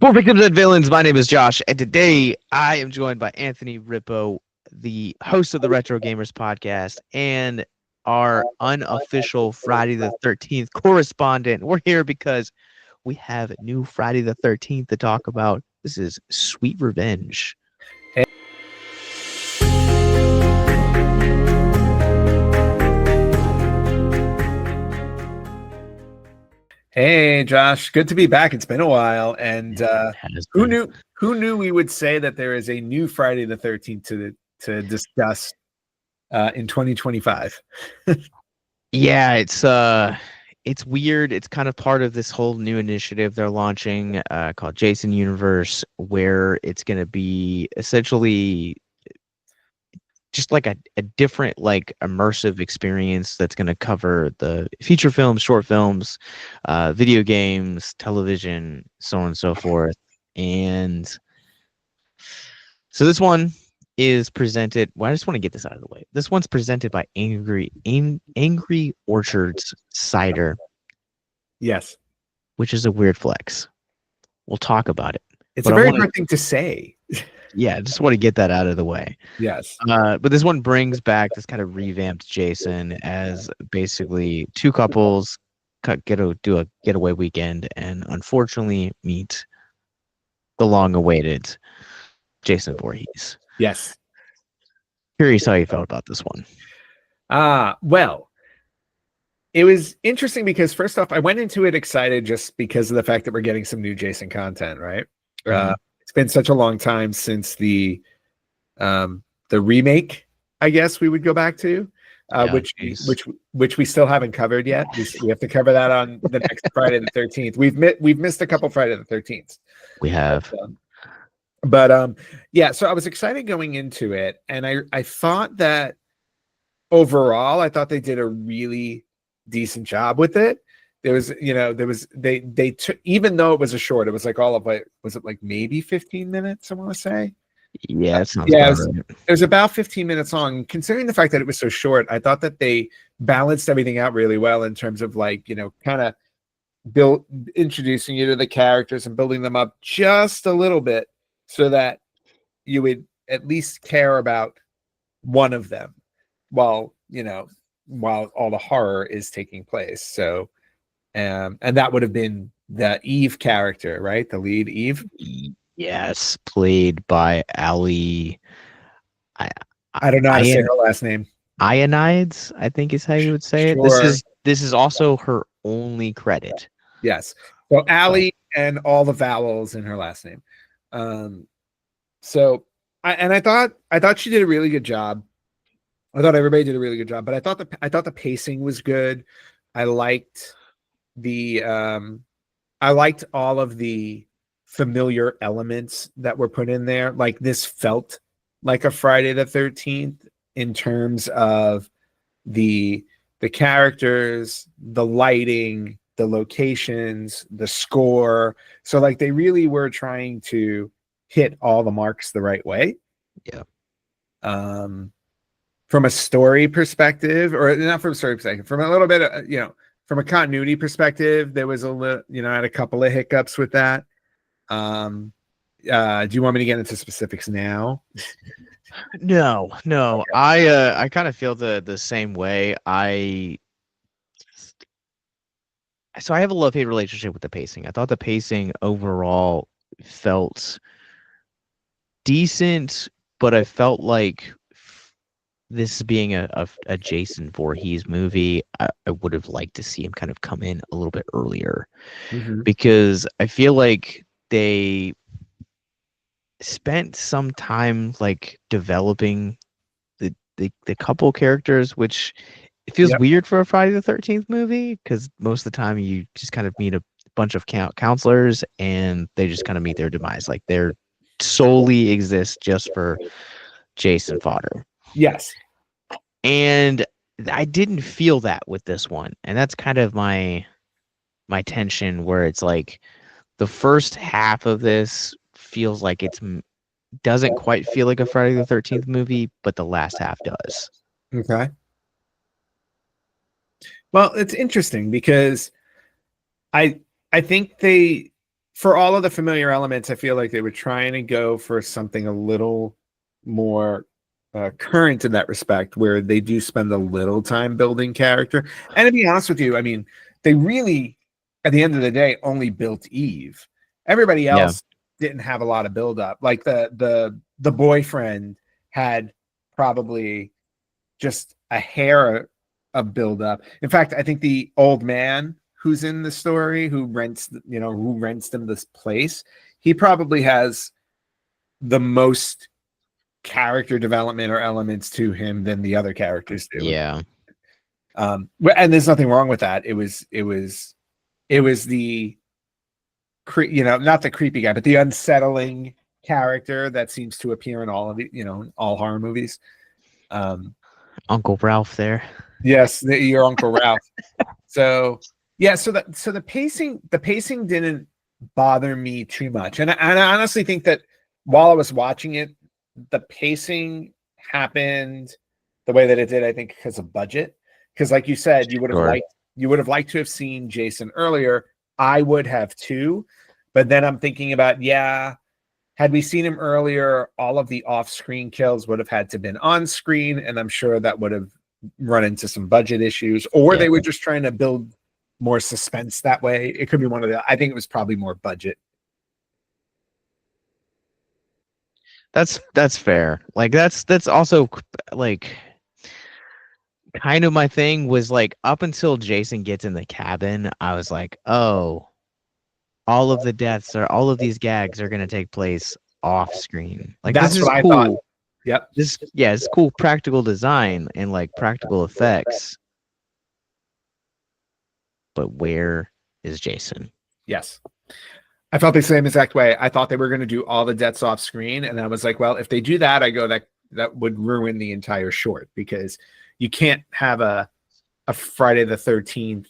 For Victims and Villains, my name is Josh, and today I am joined by Anthony Rippo, the host of the Retro Gamers podcast, and our unofficial Friday the 13th correspondent. We're here because we have a new Friday the 13th to talk about. This is Sweet Revenge. Hey, Josh, good to be back. It's been a while, and who knew we would say that there is a new Friday the 13th to discuss in 2025. Yeah, it's weird. It's kind of part of this whole new initiative they're launching called Jason Universe, where it's going to be essentially just like a different, like, immersive experience that's going to cover the feature films, short films, video games, television, so on and so forth. And so this one is presented. Well, I just want to get this out of the way. This one's presented by Angry Orchards Cider. Yes, which is a weird flex. We'll talk about it. It's a very hard thing to say. Yeah, I just want to get that out of the way. Yes. But this one brings back this kind of revamped Jason as basically two couples do a getaway weekend and unfortunately meet the long-awaited Jason Voorhees. Yes. Curious how you felt about this one. Well, it was interesting because first off, I went into it excited just because of the fact that we're getting some new Jason content, right? Mm-hmm. It's been such a long time since the remake, I guess we would go back to, which we still haven't covered yet. We have to cover that on the next Friday the 13th. We've missed a couple Friday the 13th. We have. But yeah, so I was excited going into it, and I thought that overall, I thought they did a really decent job with it. They took, even though it was a short, it was like all of it, was it like maybe 15 minutes, I want to say? Yeah, it was about 15 minutes long. Considering the fact that it was so short, I thought that they balanced everything out really well in terms of, like, kind of introducing you to the characters and building them up just a little bit so that you would at least care about one of them while all the horror is taking place. So and that would have been the Eve character, right? The lead Eve. Yes, played by Ali. I don't know how to say her last name. Ionides, I think is how you would say it. This is also her only credit. Yes. So Ali and all the vowels in her last name. I thought she did a really good job. I thought everybody did a really good job, but I thought the pacing was good. I liked all of the familiar elements that were put in there. Like, this felt like a Friday the 13th in terms of the characters, the lighting, the locations, the score. So, like, they really were trying to hit all the marks the right way. Yeah. From a story perspective, or not from a story perspective, from a little bit of, from a continuity perspective, there was a little, I had a couple of hiccups with that. Do you want me to get into specifics now? No. I kind of feel the same way. So I have a love-hate relationship with the pacing. I thought the pacing overall felt decent, but I felt like this being a Jason Voorhees movie, I would have liked to see him kind of come in a little bit earlier, because I feel like they spent some time, like, developing the couple characters, which it feels weird for a Friday the 13th movie, because most of the time you just kind of meet a bunch of counselors and they just kind of meet their demise. Like, they're solely exist just for Jason fodder. Yes. And I didn't feel that with this one. And that's kind of my tension, where it's like the first half of this feels like doesn't quite feel like a Friday the 13th movie, but the last half does. Okay. Well, it's interesting because I think they for all of the familiar elements, I feel like they were trying to go for something a little more current in that respect, where they do spend a little time building character. And to be honest with you, I mean, they really, at the end of the day, only built Eve. Everybody Yeah. else didn't have a lot of build up. Like the boyfriend had probably just a hair of build up. In fact, I think the old man who's in the story who rents them this place, he probably has the most character development or elements to him than the other characters do. Yeah. And there's nothing wrong with that. It was the not the creepy guy, but the unsettling character that seems to appear in all of the, all horror movies. Uncle Ralph there. Yes, your Uncle Ralph. So yeah, so the pacing didn't bother me too much, and I honestly think that while I was watching it, the pacing happened the way that it did. I think because of budget, because like you said, you would have liked to have seen Jason earlier. I would have too, but then I'm thinking about, had we seen him earlier, all of the off-screen kills would have had to been on screen, and I'm sure that would have run into some budget issues, or they were just trying to build more suspense that way. It could be one of the. I think it was probably more budget. That's fair. Like that's also like kind of my thing was like up until Jason gets in the cabin, I was like, oh, all of these gags are gonna take place off screen. Like That's this is what I cool. thought. Yep. It's cool practical design and like practical effects. But where is Jason? Yes. I felt the same exact way. I thought they were going to do all the deaths off screen, and I was like, well, if they do that, I go that would ruin the entire short, because you can't have a Friday the 13th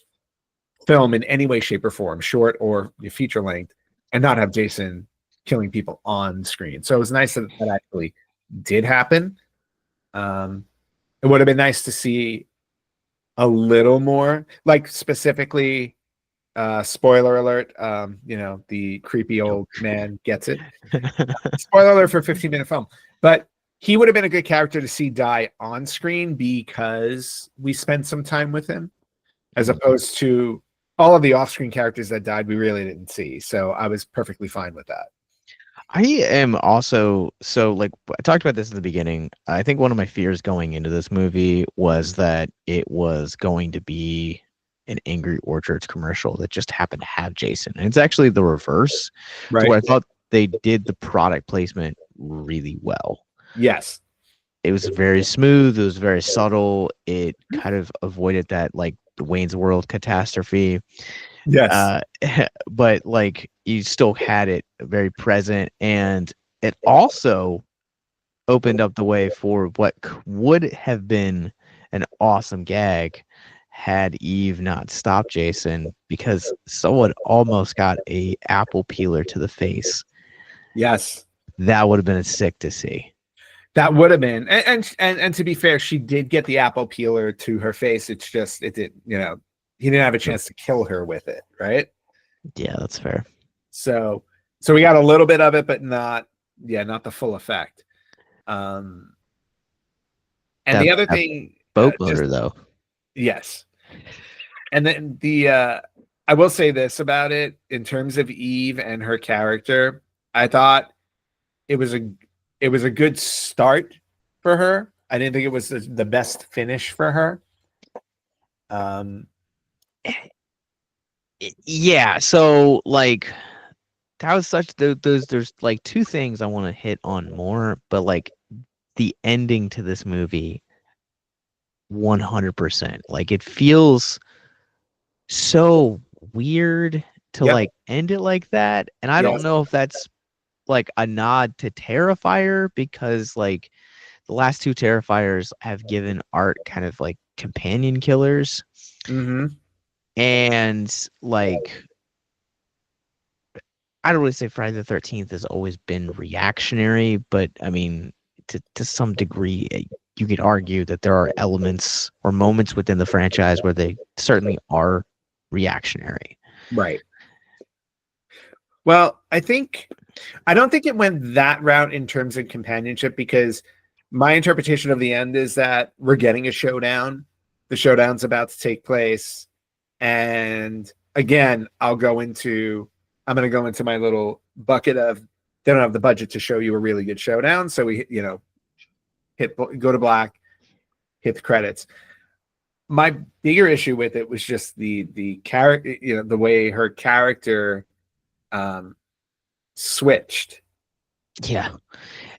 film in any way, shape, or form, short or feature length, and not have Jason killing people on screen. So it was nice that that actually did happen. It would have been nice to see a little more, like specifically, spoiler alert, the creepy old man gets it. Spoiler alert for a 15-minute film. But he would have been a good character to see die on screen, because we spent some time with him, as opposed to all of the off-screen characters that died we really didn't see. So I was perfectly fine with that. I am also like I talked about this in the beginning. I think one of my fears going into this movie was that it was going to be an Angry Orchards commercial that just happened to have Jason. And it's actually the reverse. Right. So I thought they did the product placement really well. Yes. It was very smooth. It was very subtle. It kind of avoided that like the Wayne's World catastrophe. Yes. But like you still had it very present, and it also opened up the way for what would have been an awesome gag had Eve not stopped Jason, because someone almost got a apple peeler to the face. Yes. That would have been sick to see. That would have been, and to be fair, she did get the apple peeler to her face. It's just it did, he didn't have a chance to kill her with it, right? Yeah, that's fair. So we got a little bit of it, but not the full effect. And the other thing, boat motor though. Yes. And then I will say this about it in terms of Eve and her character. I thought it was a good start for her. I didn't think it was the best finish for her. Yeah, so like that was such there's like two things I want to hit on more, but like the ending to this movie 100%. Like it feels so weird to like end it like that, and I don't know if that's like a nod to Terrifier, because like the last two Terrifiers have given Art kind of like companion killers. Mm-hmm. And like I don't really say Friday the 13th has always been reactionary, but I mean to some degree you could argue that there are elements or moments within the franchise where they certainly are reactionary. Right. Well, I don't think it went that route in terms of companionship, because my interpretation of the end is that we're getting a showdown. The showdown's about to take place. And again, I'm going to go into my little bucket of, they don't have the budget to show you a really good showdown. So we, go to black, hit the credits. My bigger issue with it was just the character, the way her character switched. Yeah,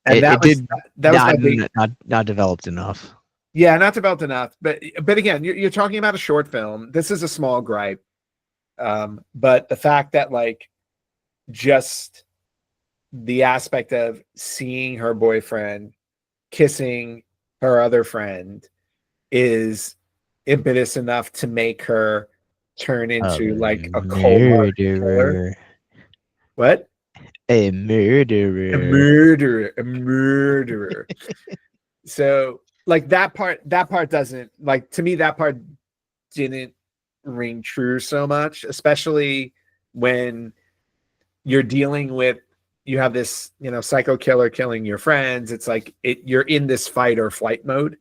And it did that was my big, not developed enough. yeah, not developed enough. But again, you're talking about a short film. This is a small gripe. But the fact that, like, just the aspect of seeing her boyfriend kissing her other friend is impetus enough to make her turn into like a cold-hearted killer. Murderer. What? A A murderer. murderer. A murderer. So, like, that part doesn't, like, to me, that part didn't ring true so much, especially when you're dealing with, you have this, psycho killer killing your friends. It's like you're in this fight or flight mode.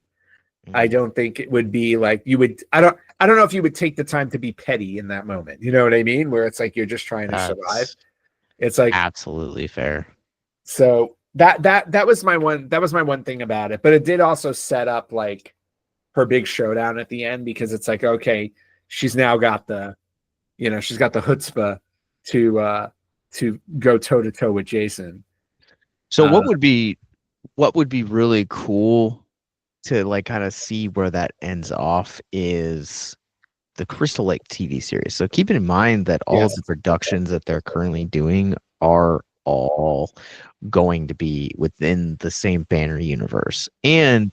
I don't think it would be like you would. I don't know if you would take the time to be petty in that moment. You know what I mean? Where it's like you're just trying to survive. It's like, absolutely fair. so that was my one thing about it. But it did also set up like her big showdown at the end, because it's like, okay, she's now got the, she's got the chutzpah to go toe to toe with Jason. So what would be really cool to like kind of see where that ends off is the Crystal Lake TV series. So keeping in mind that all of the productions that they're currently doing are all going to be within the same banner universe. And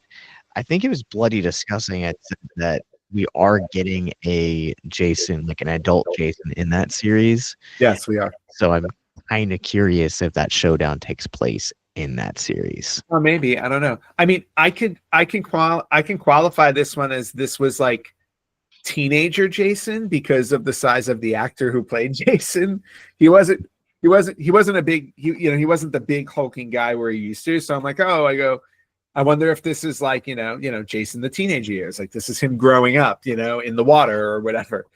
I think it was Bloody Discussing it that we are getting a Jason, like an adult Jason in that series. Yes, we are. So I'm kind of curious if that showdown takes place in that series. Or maybe, I don't know. I mean, I can qualify this one as this was like teenager Jason because of the size of the actor who played Jason. He wasn't a big, he wasn't the big hulking guy where he used to. So I'm like, I wonder if this is like, Jason the teenage years, like this is him growing up, in the water or whatever.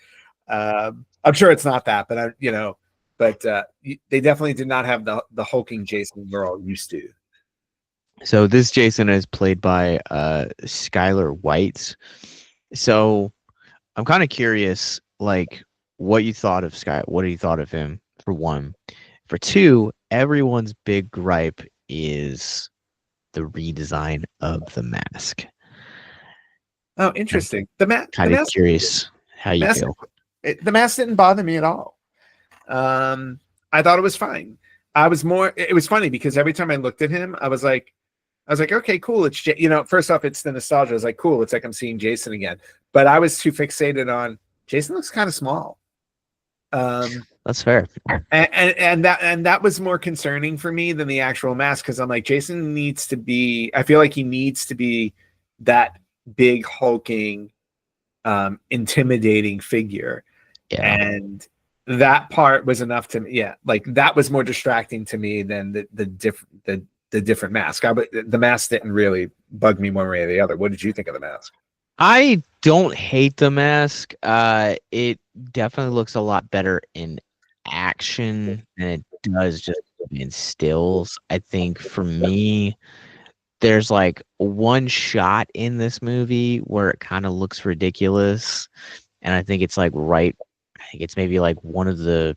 I'm sure it's not that, but but they definitely did not have the hulking Jason we're all used to. So this Jason is played by Skylar White. So I'm kind of curious, like, what you thought of Sky. What do you thought of him, for one? For two, everyone's big gripe is the redesign of the mask. Oh, interesting. The mask. Kind of curious how you feel. The mask didn't bother me at all. I thought it was fine. It was funny because every time I looked at him, I was like, okay, cool. It's, first off, it's the nostalgia. I was like, cool. It's like I'm seeing Jason again. But I was too fixated on Jason looks kind of small. That's fair. And that was more concerning for me than the actual mask, because I'm like, Jason needs to be, I feel like he needs to be that big hulking, intimidating figure. Yeah. And that part was enough to, like that was more distracting to me than the different mask. The mask didn't really bug me one way or the other. What did you think of the mask? I don't hate the mask. It definitely looks a lot better in action than it does just in stills. I think for me, there's like one shot in this movie where it kind of looks ridiculous. And I think it's like I think it's maybe like one of the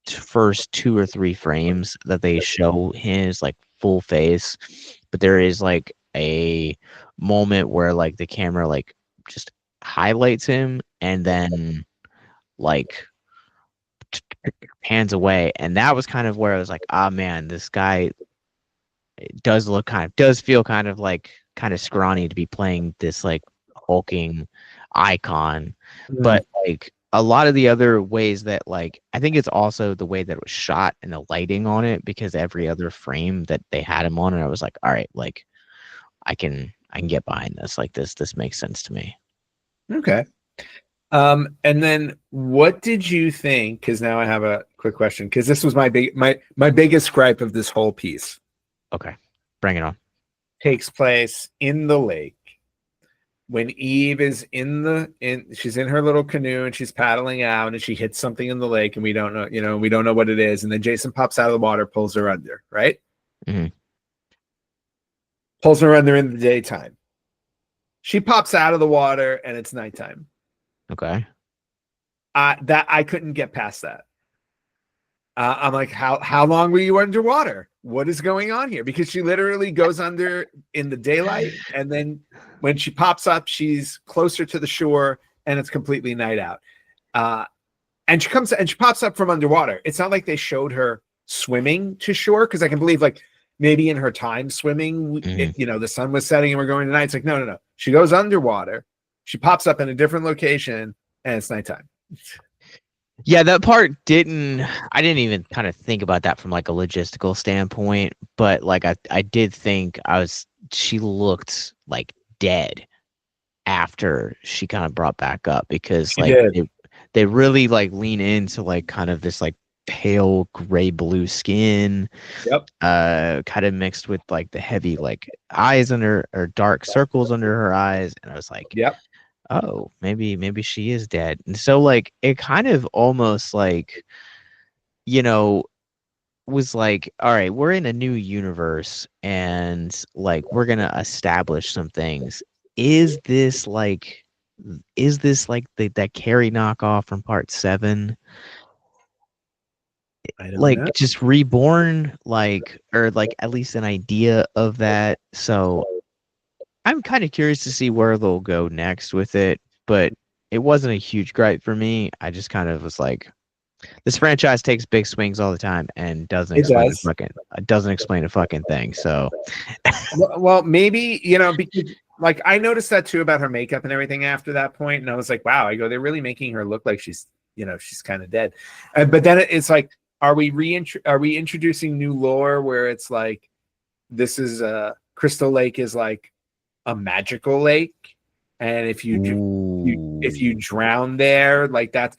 first 2 or 3 frames that they show his like full face. But there is like a moment where like the camera like just highlights him and then like pans away, and that was kind of where I was like, man, this guy does feel kind of scrawny to be playing this like hulking icon. But like a lot of the other ways that, like, I think it's also the way that it was shot and the lighting on it, because every other frame that they had him on, and I was like, all right, like I can get behind this. Like this makes sense to me. Okay. And then what did you think? Because now I have a quick question, because this was my biggest gripe of this whole piece. Okay, bring it on. Takes place in the lake when Eve is she's in her little canoe and she's paddling out and she hits something in the lake and we don't know what it is, and then Jason pops out of the water, pulls her under, right? Mm-hmm. Pulls her under in the daytime. She pops out of the water and it's nighttime. Okay. That I couldn't get past that. I'm like, how long were you underwater? What is going on here? Because she literally goes under in the daylight, and then when she pops up, she's closer to the shore, and it's completely night out. And she pops up from underwater. It's not like they showed her swimming to shore, because I can believe like maybe in her time swimming, the sun was setting and we're going to night. It's like no. She goes underwater. She pops up in a different location, and it's nighttime. Yeah, that part I didn't even kind of think about that from like a logistical standpoint, but like I did think she looked like dead after she kind of brought back up, because She like did. they really like lean into like kind of this like pale gray blue skin, Yep. kind of mixed with like the heavy like eyes under, or dark circles under her eyes, and I was like, Yep. oh, maybe she is dead. And so like it kind of almost like, was like, all right, we're in a new universe and like we're gonna establish some things. Is this like that Carrie knockoff from part 7? I don't Like know. just reborn, like, or like at least an idea of that. So I'm kind of curious to see where they'll go next with it, but it wasn't a huge gripe for me. I just kind of was like, this franchise takes big swings all the time and It does. doesn't explain a fucking thing. So Well, maybe, because like I noticed that too about her makeup and everything after that point, and I was like, wow, they're really making her look like she's kind of dead. But then it's like, are we introducing new lore where it's like this is Crystal Lake is like a magical lake, and if you drown there, like that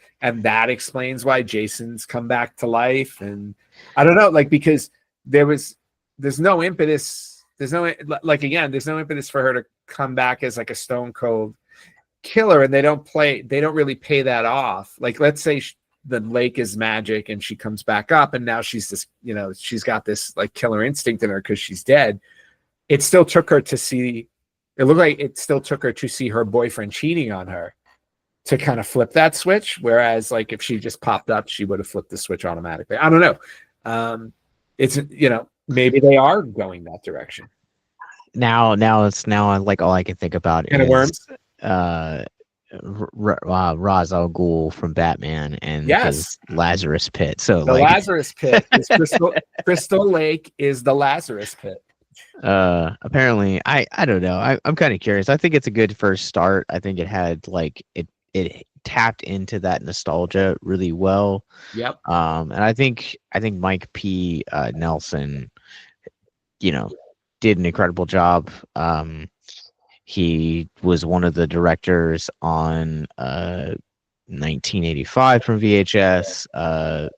explains why Jason's come back to life. And I don't know, like, because there's no impetus, there's no impetus for her to come back as like a stone cold killer, and they don't really pay that off. Like, let's say the lake is magic and she comes back up and now she's this, she's got this like killer instinct in her because she's dead. It still took her to see her boyfriend cheating on her to kind of flip that switch. Whereas like if she just popped up, she would have flipped the switch automatically. I don't know. It's, maybe they are going that direction. Now like all I can think about Can of is worms. Ra's al Ghul from Batman and Yes. his Lazarus pit. So The like Lazarus pit is Crystal Lake is the Lazarus pit. apparently I don't know. I'm kind of curious. I think it's a good first start. I think it had like it tapped into that nostalgia really well. Yep. And I think Mike P. Nelson, did an incredible job. He was one of the directors on 1985 from VHS.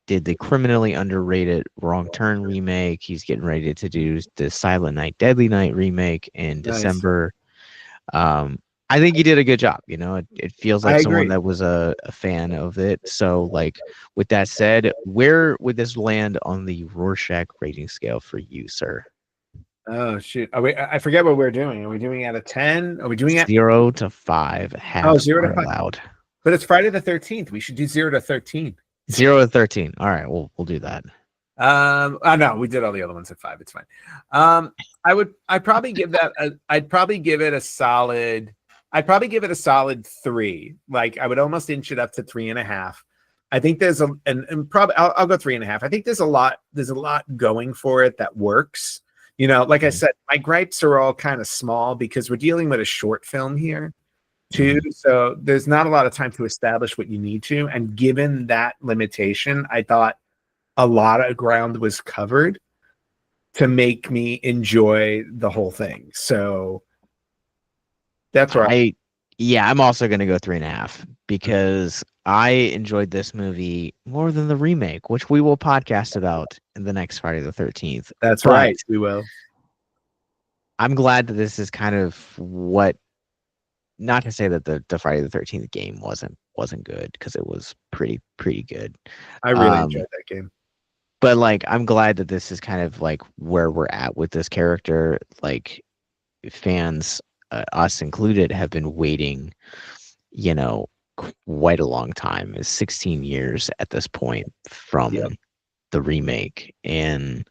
Did the criminally underrated Wrong Turn remake. He's getting ready to do the Silent Night, Deadly Night remake in December. I think he did a good job. It feels like someone that was a fan of it. So, like, with that said, where would this land on the Rorschach rating scale for you, sir? Oh shoot! I forget what we're doing. Are we doing out of 10? Are we doing 0 to 5? Half 0 to 5 allowed. But it's Friday the 13th. We should do 0 to 13. 0 to 13. All right, we'll do that. No, we did all the other ones at 5. It's fine. I'd probably give it a solid. I'd probably give it a solid 3. Like, I would almost inch it up to 3.5. I think there's and probably I'll go 3.5. I think there's a lot going for it that works. Like I said, my gripes are all kind of small because we're dealing with a short film here too. So there's not a lot of time to establish what you need to. And given that limitation, I thought a lot of ground was covered to make me enjoy the whole thing. So that's where I'm also going to go 3.5 because I enjoyed this movie more than the remake, which we will podcast about in the next Friday the 13th. That's But right. We will. I'm glad that this is kind of what, not to say that the Friday the 13th game wasn't good, because it was pretty good. I really enjoyed that game. But like I'm glad that this is kind of like where we're at with this character. Like fans, us included, have been waiting, you know, quite a long time. It's 16 years at this point Yep. from the remake, and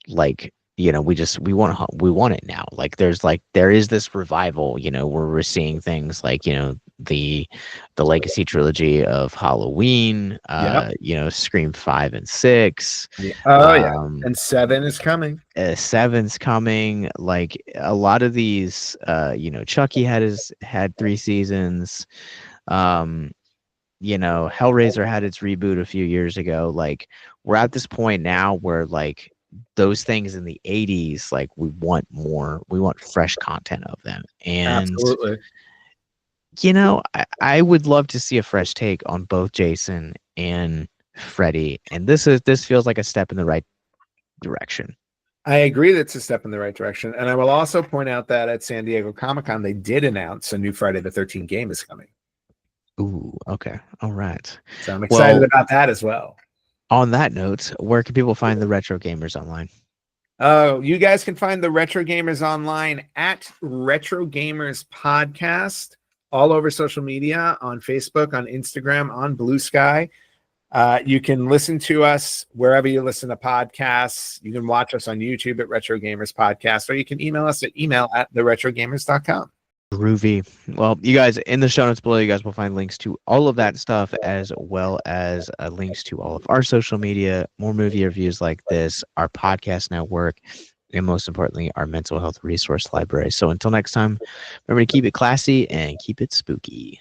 like we want it now. Like there is this revival, where we're seeing things like, the legacy trilogy of Halloween, Yep. Scream 5 and 6. Yeah. Oh yeah. um And 7 is coming. Seven's coming. Like a lot of these, Chucky had 3 seasons. um Hellraiser had its reboot a few years ago. Like we're at this point now where like those things in the 80s, like we want more, we want fresh content of them. And Absolutely. I would love to see a fresh take on both Jason and Freddy, and this feels like a step in the right direction. I agree that's a step in the right direction. And I will also point out that at San Diego Comic-Con, they did announce a new Friday the 13th game is coming. Ooh, okay. All right. So I'm excited Well, about that as well. on that note, where can people find the Retro Gamers online? You guys can find the Retro Gamers online at Retro Gamers Podcast, all over social media, on Facebook, on Instagram, on Blue Sky. You can listen to us wherever you listen to podcasts. You can watch us on YouTube at Retro Gamers Podcast, or you can email us at email@theretrogamers.com. Groovy. Well, you guys, in the show notes below, you guys will find links to all of that stuff, as well as links to all of our social media, more movie reviews like this, our podcast network, and most importantly, our mental health resource library. So until next time, remember to keep it classy and keep it spooky.